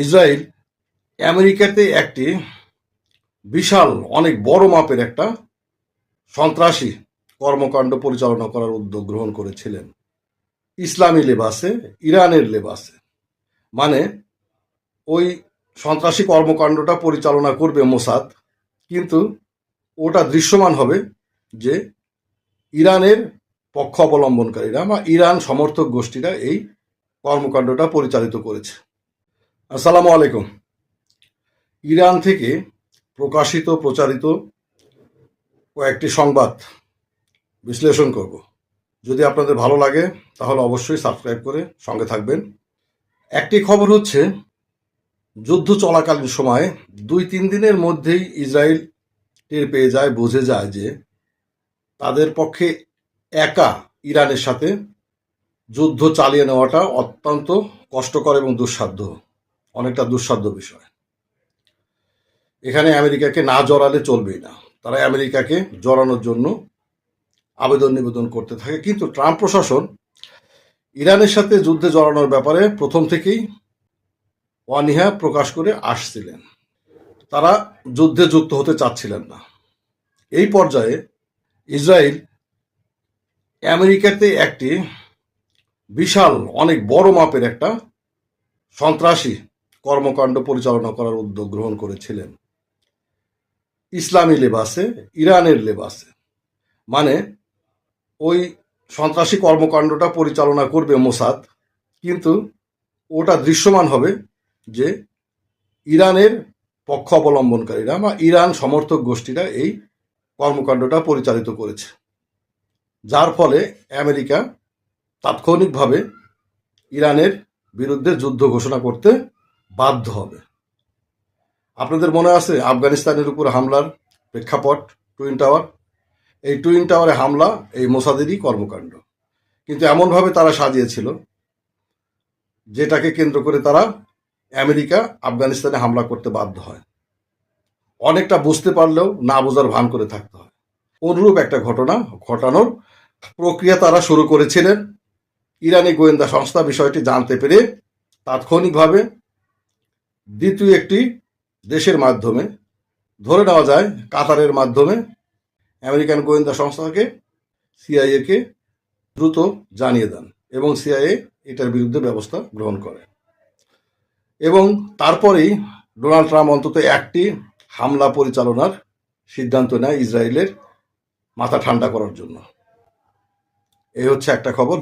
Israel আমেরিকাতে একটি বিশাল অনেক বড় মাপের একটা সন্ত্রাসী কর্মকাণ্ড পরিচালনা করার উদ্যোগ গ্রহণ করেছিলেন ইসলামী লেবাসে, ইরানের লেবাসে। মানে ওই সন্ত্রাসী কর্মকাণ্ডটা পরিচালনা করবে মোসাদ, কিন্তু ওটা দৃশ্যমান হবে যে ইরানের পক্ষ অবলম্বনকারীরা বা ইরান সমর্থক গোষ্ঠীরা এই কর্মকাণ্ডটা পরিচালিত করেছে। আসসালামু আলাইকুম। ইরান থেকে প্রকাশিত প্রচারিত কয়েকটি সংবাদ বিশ্লেষণ করব। যদি আপনাদের ভালো লাগে তাহলে অবশ্যই সাবস্ক্রাইব করে সঙ্গে থাকবেন। একটি খবর হচ্ছে, যুদ্ধ চলাকালীন সময়ে 2-3 দিনের মধ্যেই ইসরায়েল টের পেয়ে যায়, বুঝে যায় যে তাদের পক্ষে একা ইরানের সাথে যুদ্ধ চালিয়ে নেওয়াটা অত্যন্ত কষ্টকর এবং দুঃসাধ্য, অনেকটা দুঃসাধ্য বিষয়। এখানে আমেরিকাকে না জড়ালে চলবেই না। তারা আমেরিকাকে জড়ানোর জন্য আবেদন নিবেদন করতে থাকে, কিন্তু ট্রাম্প প্রশাসন ইরানের সাথে যুদ্ধে জড়ানোর ব্যাপারে প্রথম থেকেই অনীহা প্রকাশ করে আসছিলেন। তারা যুদ্ধে যুক্ত হতে চাচ্ছিলেন না। এই পর্যায়ে ইসরায়েল আমেরিকাতে একটি বিশাল অনেক বড় মাপের একটা সন্ত্রাসী কর্মকাণ্ড পরিচালনা করার উদ্যোগ গ্রহণ করেছিলেন ইসলামী লেবাসে, ইরানের লেবাসে। মানে ওই সন্ত্রাসী কর্মকাণ্ডটা পরিচালনা করবে মোসাদ, কিন্তু ওটা দৃশ্যমান হবে যে ইরানের পক্ষ অবলম্বনকারীরা বা ইরান সমর্থক গোষ্ঠীরা এই কর্মকাণ্ডটা পরিচালিত করেছে, যার ফলে আমেরিকা তাৎক্ষণিকভাবে ইরানের বিরুদ্ধে যুদ্ধ ঘোষণা করতে বাধ্য হবে। আপনাদের মনে আছে আফগানিস্তানের উপর হামলার প্রেক্ষাপট টুইন টাওয়ার? এই টুইন টাওয়ারে হামলা এই মোসাদেরই কর্মকাণ্ড, কিন্তু এমনভাবে তারা সাজিয়েছিল যেটাকে কেন্দ্র করে তারা আমেরিকা আফগানিস্তানে হামলা করতে বাধ্য হয়। অনেকটা বুঝতে পারলেও না বোঝার ভান করে থাকতে হয়। অনুরূপ একটা ঘটনা ঘটানোর প্রক্রিয়া তারা শুরু করেছিলেন। ইরানি গোয়েন্দা সংস্থা বিষয়টি জানতে পেরে তাৎক্ষণিকভাবে দ্বিতীয় একটি দেশের মাধ্যমে, ধরে নেওয়া যায় কাতারের মাধ্যমে, আমেরিকান গোয়েন্দা সংস্থাকে, সিআইএকে দ্রুত জানিয়ে দেন এবং সিআইএ এটার বিরুদ্ধে ব্যবস্থা গ্রহণ করে। এবং তারপরেই ডোনাল্ড ট্রাম্প অন্তত একটি হামলা পরিচালনার সিদ্ধান্ত নেয় ইসরায়েলের মাথা ঠান্ডা করার জন্য। এই হচ্ছে একটা খবর।